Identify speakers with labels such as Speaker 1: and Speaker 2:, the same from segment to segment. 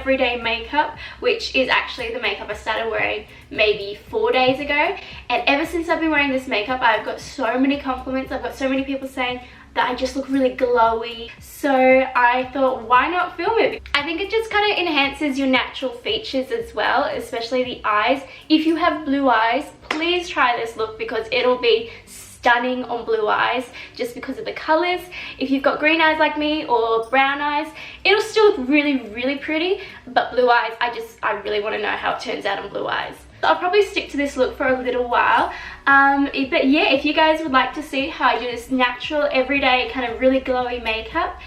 Speaker 1: everyday makeup, which is actually the makeup I started wearing maybe 4 days ago. And ever since I've been wearing this makeup, I've got so many compliments. I've got so many people saying that I just look really glowy. So I thought, why not film it? I think it just kind of enhances your natural features as well, especially the eyes. If you have blue eyes, please try this look because it'll be stunning on blue eyes just because of the colors. If you've got green eyes like me or brown eyes, it'll still look really pretty, but blue eyes, I really want to know how it turns out on blue eyes. I'll probably stick to this look for a little while, but yeah, if you guys would like to see how I do this natural everyday kind of really glowy makeup,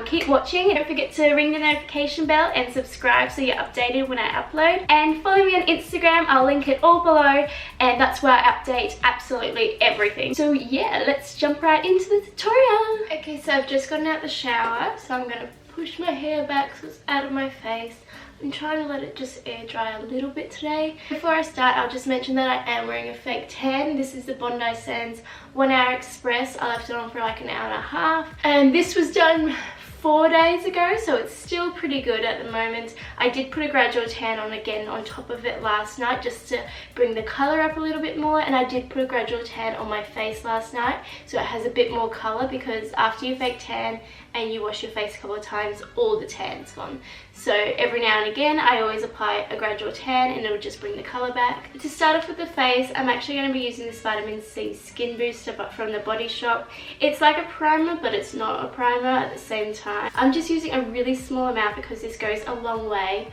Speaker 1: keep watching. Don't forget to ring the notification bell and subscribe so you're updated when I upload, and follow me on Instagram. I'll link it all below, and that's where I update absolutely everything. So yeah, let's jump right into the tutorial. Okay, so I've just gotten out the shower, so I'm gonna push my hair back so it's out of my face. I'm trying to let it just air dry a little bit today. Before I start, I'll just mention that I am wearing a fake tan. This is the Bondi Sands 1 Hour Express. I left it on for like an hour and a half. And this was done 4 days ago, so it's still pretty good at the moment. I did put a gradual tan on again on top of it last night just to bring the colour up a little bit more, and I did put a gradual tan on my face last night so it has a bit more colour, because after you fake tan and you wash your face a couple of times, all the tan's gone. So every now and again I always apply a gradual tan and it'll just bring the colour back. To start off with the face, I'm actually going to be using this vitamin C skin booster but from the Body Shop. It's like a primer but it's not a primer at the same time. I'm just using a really small amount because this goes a long way,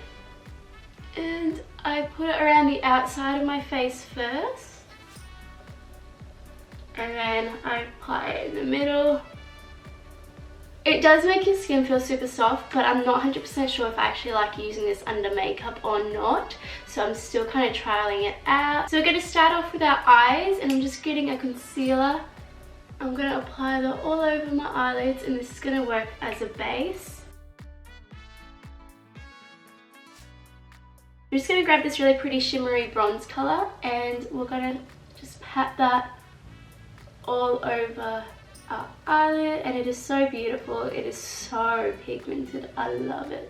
Speaker 1: and I put it around the outside of my face first and then I apply it in the middle. It does make your skin feel super soft, but I'm not 100% sure if I actually like using this under makeup or not. So I'm still kind of trialing it out. So we're going to start off with our eyes, and I'm just getting a concealer. I'm going to apply that all over my eyelids, and this is going to work as a base. I'm just going to grab this really pretty shimmery bronze colour, and we're going to just pat that all over our eyelid, and it is so beautiful. It is so pigmented. I love it.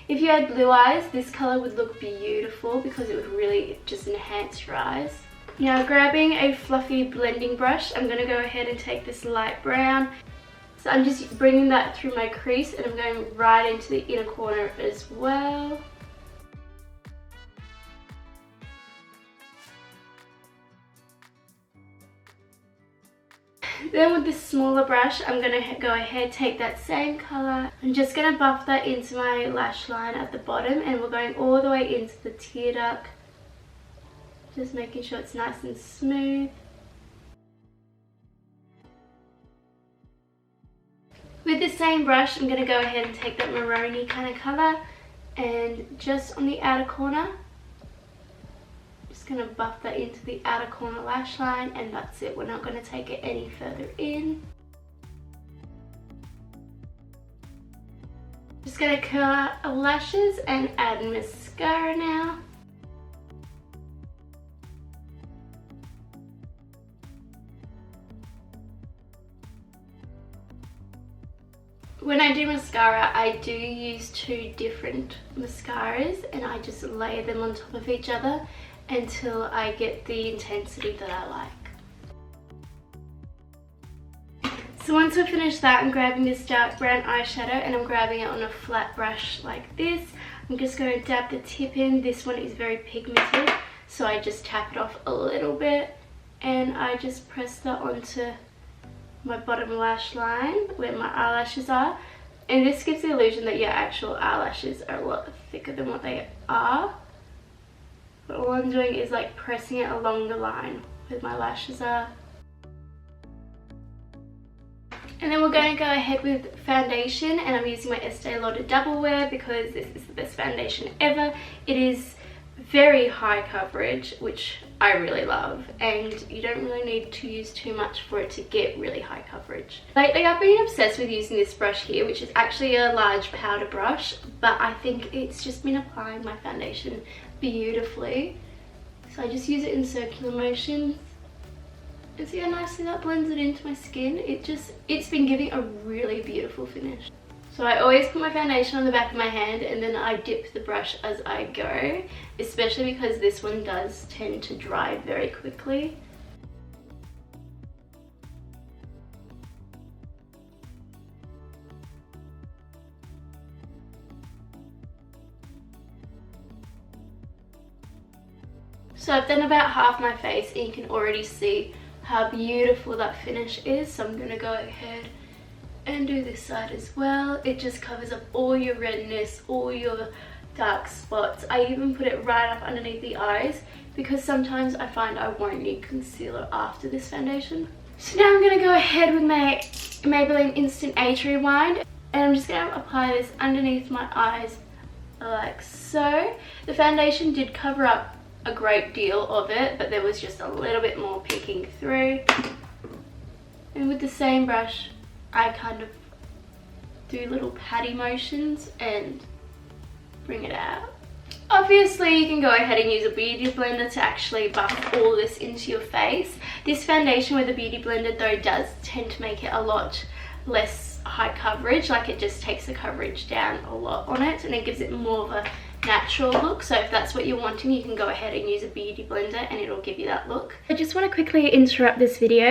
Speaker 1: If you had blue eyes, this colour would look beautiful because it would really just enhance your eyes. Now, grabbing a fluffy blending brush, I'm going to go ahead and take this light brown. So I'm just bringing that through my crease, and I'm going right into the inner corner as well. Then with this smaller brush, I'm going to go ahead, take that same colour. I'm just going to buff that into my lash line at the bottom, and we're going all the way into the tear duct. Just making sure it's nice and smooth. With the same brush, I'm going to go ahead and take that maroony kind of colour, and just on the outer corner, going to buff that into the outer corner lash line, and that's it. We're not going to take it any further in. Just going to curl out our lashes and add mascara now. When I do mascara, I do use 2 different mascaras, and I just layer them on top of each other until I get the intensity that I like. So once I finish that, I'm grabbing this dark brown eyeshadow, and I'm grabbing it on a flat brush like this. I'm just going to dab the tip in. This one is very pigmented, so I just tap it off a little bit, and I just press that onto my bottom lash line where my eyelashes are. And this gives the illusion that your actual eyelashes are a lot thicker than what they are. But all I'm doing is like pressing it along the line where my lashes are. And then we're going to go ahead with foundation, and I'm using my Estee Lauder Double Wear because this is the best foundation ever. It is very high coverage, which I really love, and you don't really need to use too much for it to get really high coverage. Lately I've been obsessed with using this brush here, which is actually a large powder brush, but I think it's just been applying my foundation beautifully. So I just use it in circular motions. And see how nicely that blends it into my skin? It's been giving a really beautiful finish. So I always put my foundation on the back of my hand and then I dip the brush as I go, especially because this one does tend to dry very quickly. So I've done about half my face and you can already see how beautiful that finish is. So I'm going to go ahead and do this side as well. It just covers up all your redness, all your dark spots. I even put it right up underneath the eyes because sometimes I find I won't need concealer after this foundation. So now I'm going to go ahead with my Maybelline Instant Age Rewind and I'm just going to apply this underneath my eyes like so. The foundation did cover up a great deal of it, but there was just a little bit more peeking through. And with the same brush, I kind of do little patty motions and bring it out. Obviously, you can go ahead and use a beauty blender to actually buff all this into your face. This foundation with a beauty blender though does tend to make it a lot less high coverage, like it just takes the coverage down a lot on it and it gives it more of a natural look. So if that's what you're wanting, you can go ahead and use a beauty blender and it'll give you that look. I just want to quickly interrupt this video.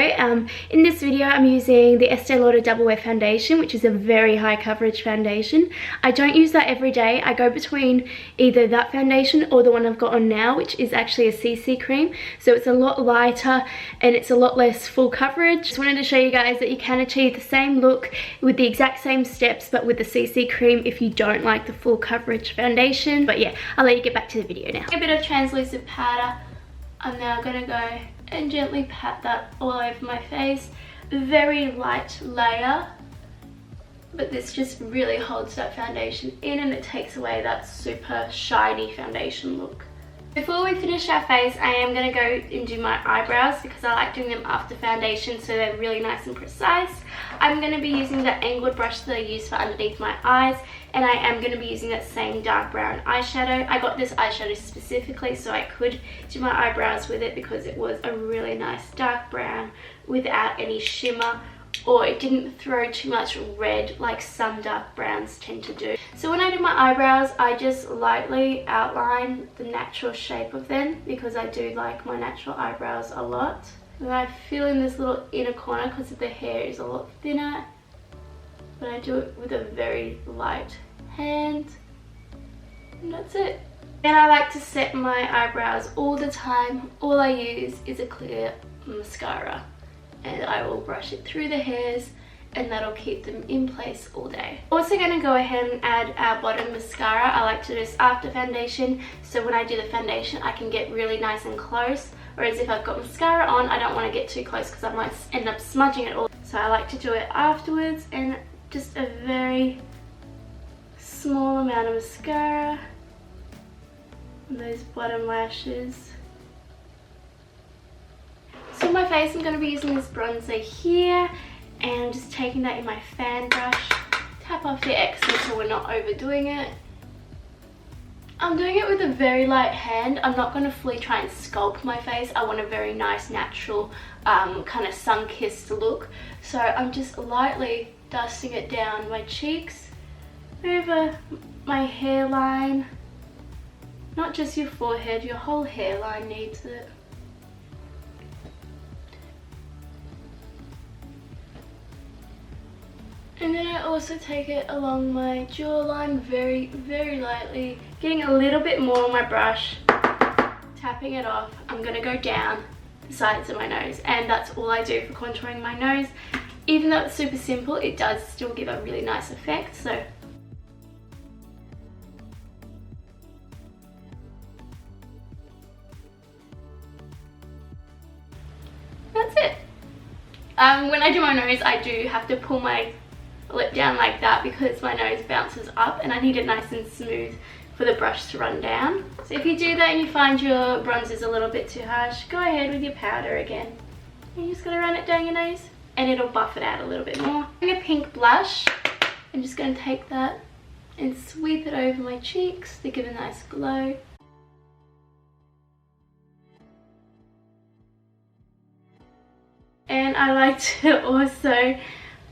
Speaker 1: In this video I'm using the Estee Lauder Double Wear Foundation, which is a very high coverage foundation. I don't use that every day. I go between either that foundation or the one I've got on now, which is actually a CC cream. So it's a lot lighter and it's a lot less full coverage. Just wanted to show you guys that you can achieve the same look with the exact same steps but with the CC cream if you don't like the full coverage foundation. But yeah, I'll let you get back to the video now. A bit of translucent powder. I'm now going to go and gently pat that all over my face. Very light layer, but this just really holds that foundation in and it takes away that super shiny foundation look. Before we finish our face, I am going to go and do my eyebrows because I like doing them after foundation so they're really nice and precise. I'm going to be using the angled brush that I use for underneath my eyes and I am going to be using that same dark brown eyeshadow. I got this eyeshadow specifically so I could do my eyebrows with it because it was a really nice dark brown without any shimmer, or it didn't throw too much red like some dark browns tend to do. So when I do my eyebrows, I just lightly outline the natural shape of them because I do like my natural eyebrows a lot. And I fill in this little inner corner because the hair is a lot thinner, but I do it with a very light hand and that's it. And I like to set my eyebrows all the time. All I use is a clear mascara and I will brush it through the hairs and that'll keep them in place all day. Also going to go ahead and add our bottom mascara. I like to do this after foundation so when I do the foundation I can get really nice and close, whereas if I've got mascara on I don't want to get too close because I might end up smudging it all. So I like to do it afterwards and just a very small amount of mascara on those bottom lashes. So on my face I'm going to be using this bronzer here and I'm just taking that in my fan brush. Tap off the excess so we're not overdoing it. I'm doing it with a very light hand. I'm not going to fully try and sculpt my face. I want a very nice natural kind of sun-kissed look. So I'm just lightly dusting it down my cheeks, over my hairline. Not just your forehead, your whole hairline needs it. And then I also take it along my jawline very, very lightly, getting a little bit more on my brush, tapping it off. I'm going to go down the sides of my nose, and that's all I do for contouring my nose. Even though it's super simple, it does still give a really nice effect. So that's it. When I do my nose, I do have to pull my lip down like that because my nose bounces up and I need it nice and smooth for the brush to run down. So if you do that and you find your bronzer's a little bit too harsh, go ahead with your powder again. You just gotta run it down your nose and it'll buff it out a little bit more. I'm a pink blush. I'm just gonna take that and sweep it over my cheeks to give a nice glow. And I like to also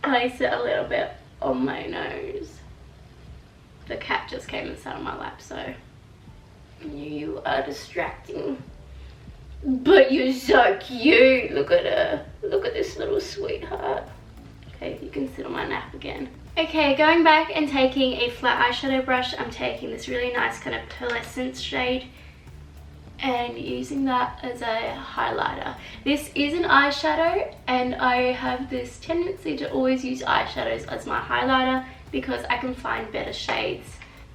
Speaker 1: place it a little bit on my nose. the cat just came and sat on my lap, so you are distracting. But you're so cute. Look at her. Look at this little sweetheart. Okay, you can sit on my lap again. Okay, going back and taking a flat eyeshadow brush, I'm taking this really nice kind of pearlescent shade and using that as a highlighter. This is an eyeshadow, and I have this tendency to always use eyeshadows as my highlighter because I can find better shades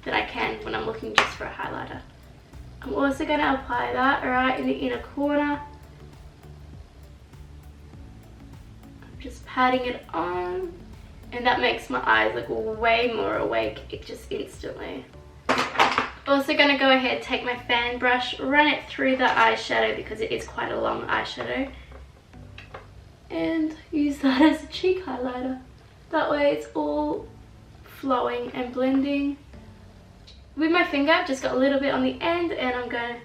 Speaker 1: than I can when I'm looking just for a highlighter. I'm also going to apply that right in the inner corner. I'm just patting it on, and that makes my eyes look way more awake just instantly. Also going to go ahead, take my fan brush, run it through the eyeshadow because it is quite a long eyeshadow, and use that as a cheek highlighter. That way it's all flowing and blending. With my finger, I've just got a little bit on the end, and I'm going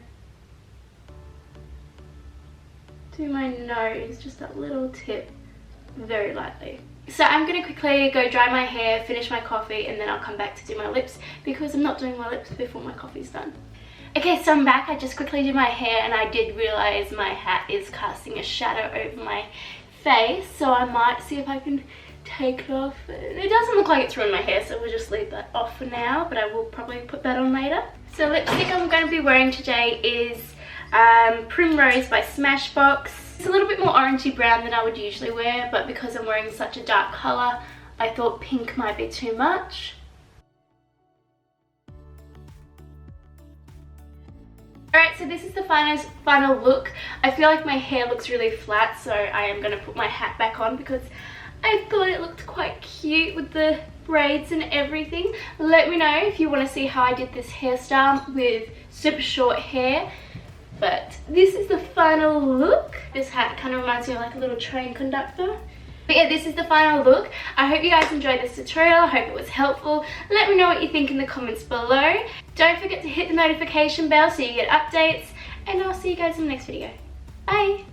Speaker 1: to do my nose, just that little tip, very lightly. So I'm going to quickly go dry my hair, finish my coffee, and then I'll come back to do my lips because I'm not doing my lips before my coffee's done. Okay, so I'm back. I just quickly did my hair, and I did realize my hat is casting a shadow over my face, so I might see if I can take it off. It doesn't look like it's ruined my hair, so we'll just leave that off for now, but I will probably put that on later. So lipstick I'm going to be wearing today is Primrose by Smashpox. It's a little bit more orangey brown than I would usually wear, but because I'm wearing such a dark colour, I thought pink might be too much. Alright, so this is the final look. I feel like my hair looks really flat, so I am going to put my hat back on because I thought it looked quite cute with the braids and everything. Let me know if you want to see how I did this hairstyle with super short hair. But this is the final look. This hat kind of reminds me of like a little train conductor. But yeah, this is the final look. I hope you guys enjoyed this tutorial. I hope it was helpful. Let me know what you think in the comments below. Don't forget to hit the notification bell so you get updates. And I'll see you guys in the next video. Bye!